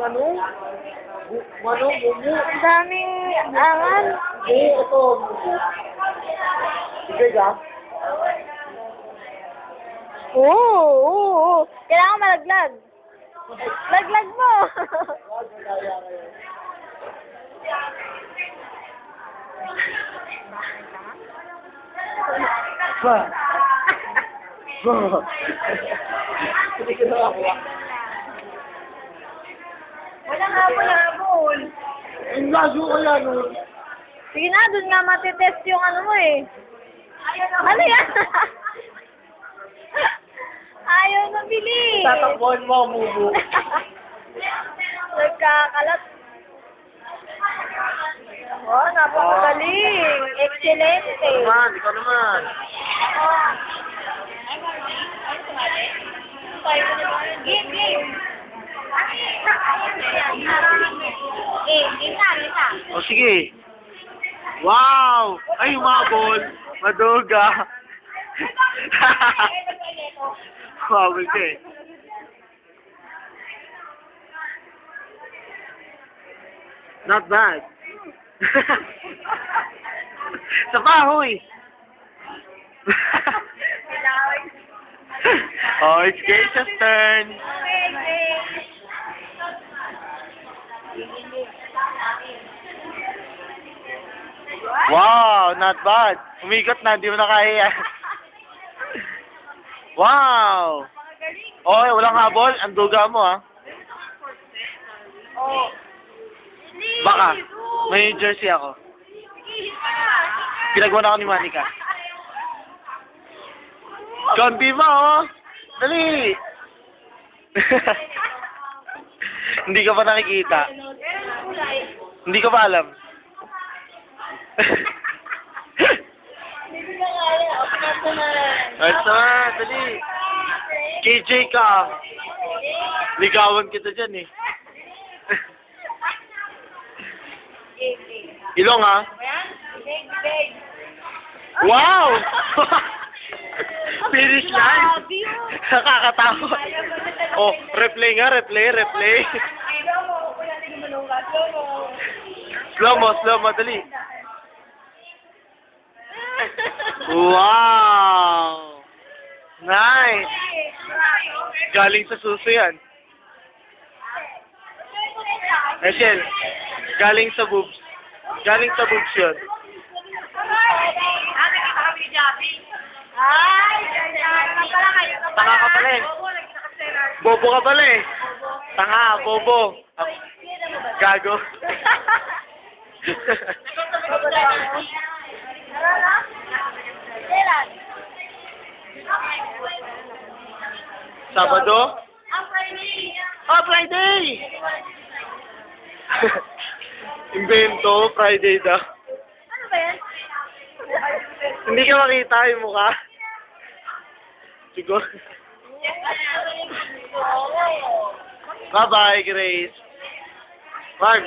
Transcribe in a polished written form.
ano? Mumu. Ang daming angan. Ito, mumu. Sige, ga? Oo. Kailangan malaglag. Laglag mo. Ba? Ba? Hindi ko nakakuha. Wala nga po habol. Ang layo kaya nun. Sige na, dun nga matitest yung ano mo eh. Ano yan? Ayaw na bili. Tatakbuhan mo, mumu. Nagkakalat. Oh, napakagaling. Excelente. Naman, ikaw naman. Game. O sige. Wow! Ay, umabol. Maduga. Umabol ka eh. Not bad. Sa pahoy. Oh, it's Grace's turn. Wow, not bad. Umikot na, di mo na kaya. Wow! Okay, walang habol. Ang duga mo, ha? Oh. Baka. May jersey ako. Pinagawa na ako ni Monica. Kambi mo, oh! Dali! Hindi ka pa nakikita. Hindi ka pa alam. Ito na, dali. KJ ka. Ligawan kita dyan eh. Ilong ha? Wow! Finish line. Nakakatakot. Oh, replay nga, replay. Slow mo, dali. Wow! Nice! Galing sa suso yan. Rachel, galing sa boobs. Galing sa boobs yun. Tanga ka pala eh. Bobo ka pala eh. Tanga, bobo. Gago. Sabado? Ah, Friday! Invento, Friday daw. Ano ba yan? Hindi ka makita yung mukha. Siguro. Bye-bye, Grace. Mark.